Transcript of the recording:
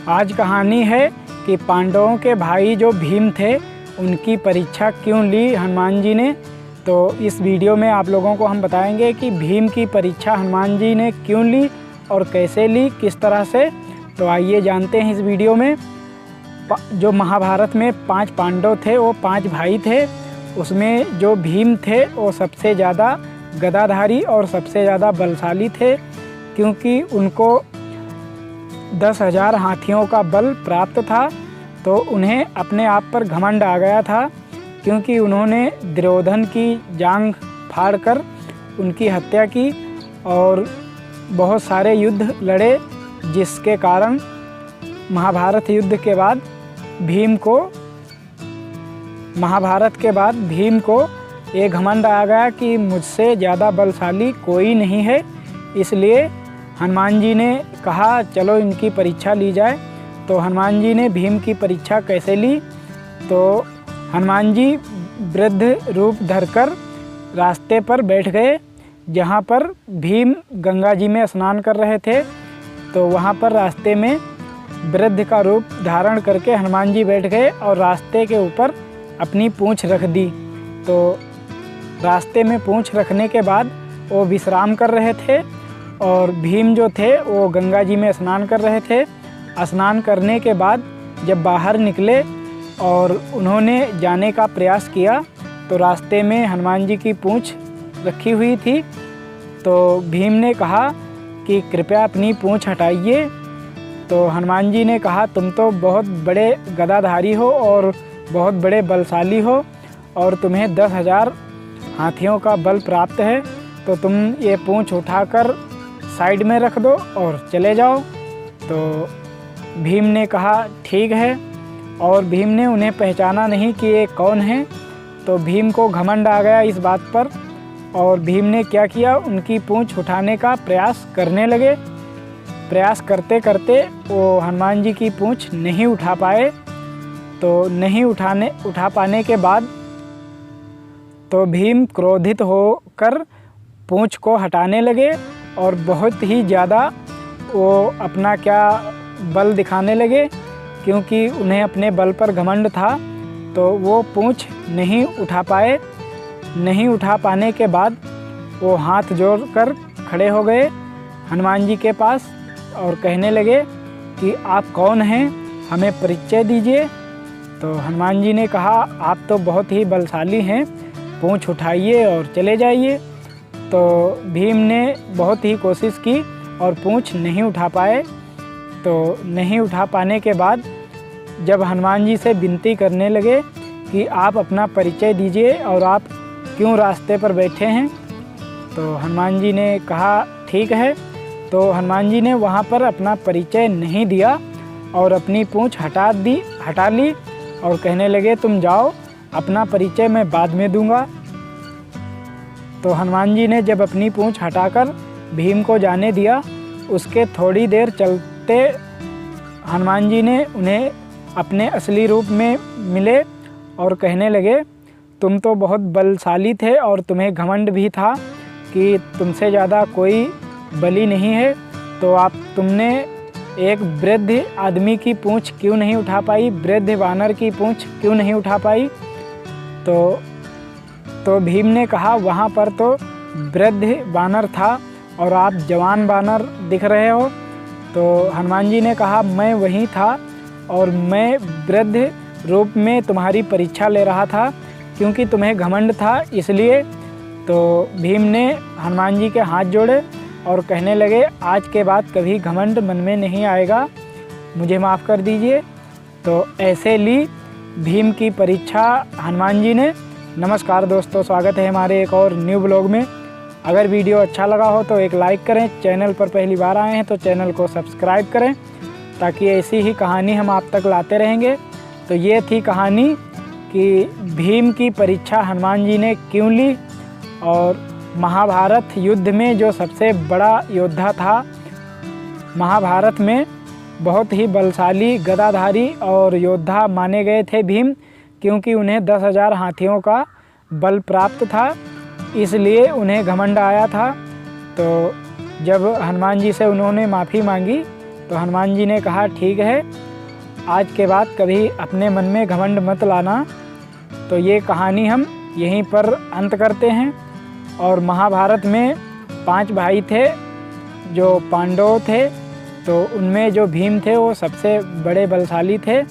आज कहानी है कि पांडवों के भाई जो भीम थे उनकी परीक्षा क्यों ली हनुमान जी ने। तो इस वीडियो में आप लोगों को हम बताएंगे कि भीम की परीक्षा हनुमान जी ने क्यों ली और कैसे ली, किस तरह से। तो आइए जानते हैं इस वीडियो में। जो महाभारत में 5 पांडव थे, वो 5 भाई थे। उसमें जो भीम थे वो सबसे ज़्यादा गदाधारी और सबसे ज़्यादा बलशाली थे, क्योंकि उनको 10,000 हाथियों का बल प्राप्त था। तो उन्हें अपने आप पर घमंड आ गया था, क्योंकि उन्होंने दुर्योधन की जांघ फाड़कर उनकी हत्या की और बहुत सारे युद्ध लड़े, जिसके कारण महाभारत युद्ध के बाद भीम को ये घमंड आ गया कि मुझसे ज़्यादा बलशाली कोई नहीं है। इसलिए हनुमान जी ने कहा चलो इनकी परीक्षा ली जाए। तो हनुमान जी ने भीम की परीक्षा कैसे ली, तो हनुमान जी वृद्ध रूप धरकर रास्ते पर बैठ गए, जहाँ पर भीम गंगा जी में स्नान कर रहे थे। तो वहाँ पर रास्ते में वृद्ध का रूप धारण करके हनुमान जी बैठ गए और रास्ते के ऊपर अपनी पूँछ रख दी। तो रास्ते में पूँछ रखने के बाद वो विश्राम कर रहे थे और भीम जो थे वो गंगा जी में स्नान कर रहे थे। स्नान करने के बाद जब बाहर निकले और उन्होंने जाने का प्रयास किया, तो रास्ते में हनुमान जी की पूँछ रखी हुई थी। तो भीम ने कहा कि कृपया अपनी पूँछ हटाइए। तो हनुमान जी ने कहा तुम तो बहुत बड़े गदाधारी हो और बहुत बड़े बलशाली हो और तुम्हें 10,000 हाथियों का बल प्राप्त है, तो तुम ये पूँछ उठाकर साइड में रख दो और चले जाओ। तो भीम ने कहा ठीक है, और भीम ने उन्हें पहचाना नहीं कि ये कौन है। तो भीम को घमंड आ गया इस बात पर, और भीम ने क्या किया, उनकी पूँछ उठाने का प्रयास करने लगे। प्रयास करते करते वो हनुमान जी की पूँछ नहीं उठा पाए। तो नहीं उठा पाने के बाद तो भीम क्रोधित होकर पूँछ को हटाने लगे और बहुत ही ज़्यादा वो अपना क्या बल दिखाने लगे, क्योंकि उन्हें अपने बल पर घमंड था। तो वो पूँछ नहीं उठा पाए। नहीं उठा पाने के बाद वो हाथ जोड़कर खड़े हो गए हनुमान जी के पास और कहने लगे कि आप कौन हैं, हमें परिचय दीजिए। तो हनुमान जी ने कहा आप तो बहुत ही बलशाली हैं, पूँछ उठाइए और चले जाइए। तो भीम ने बहुत ही कोशिश की और पूँछ नहीं उठा पाए। तो नहीं उठा पाने के बाद जब हनुमान जी से विनती करने लगे कि आप अपना परिचय दीजिए और आप क्यों रास्ते पर बैठे हैं, तो हनुमान जी ने कहा ठीक है। तो हनुमान जी ने वहाँ पर अपना परिचय नहीं दिया और अपनी पूँछ हटा ली और कहने लगे तुम जाओ, अपना परिचय मैं बाद में दूंगा। तो हनुमान जी ने जब अपनी पूँछ हटाकर भीम को जाने दिया, उसके थोड़ी देर चलते हनुमान जी ने उन्हें अपने असली रूप में मिले और कहने लगे तुम तो बहुत बलशाली थे और तुम्हें घमंड भी था कि तुमसे ज़्यादा कोई बली नहीं है, तो तुमने एक वृद्ध आदमी की पूँछ क्यों नहीं उठा पाई, वृद्ध वानर की पूँछ क्यों नहीं उठा पाई। तो भीम ने कहा वहाँ पर तो वृद्ध वानर था और आप जवान वानर दिख रहे हो। तो हनुमान जी ने कहा मैं वही था और मैं वृद्ध रूप में तुम्हारी परीक्षा ले रहा था, क्योंकि तुम्हें घमंड था इसलिए। तो भीम ने हनुमान जी के हाथ जोड़े और कहने लगे आज के बाद कभी घमंड मन में नहीं आएगा, मुझे माफ़ कर दीजिए। तो ऐसे ली भीम की परीक्षा हनुमान जी ने। नमस्कार दोस्तों, स्वागत है हमारे एक और न्यू ब्लॉग में। अगर वीडियो अच्छा लगा हो तो एक लाइक करें, चैनल पर पहली बार आए हैं तो चैनल को सब्सक्राइब करें, ताकि ऐसी ही कहानी हम आप तक लाते रहेंगे। तो ये थी कहानी कि भीम की परीक्षा हनुमान जी ने क्यों ली, और महाभारत युद्ध में जो सबसे बड़ा योद्धा था, महाभारत में बहुत ही बलशाली गदाधारी और योद्धा माने गए थे भीम, क्योंकि उन्हें 10,000 हाथियों का बल प्राप्त था, इसलिए उन्हें घमंड आया था। तो जब हनुमान जी से उन्होंने माफ़ी मांगी तो हनुमान जी ने कहा ठीक है, आज के बाद कभी अपने मन में घमंड मत लाना। तो ये कहानी हम यहीं पर अंत करते हैं। और महाभारत में 5 भाई थे जो पांडव थे, तो उनमें जो भीम थे वो सबसे बड़े बलशाली थे।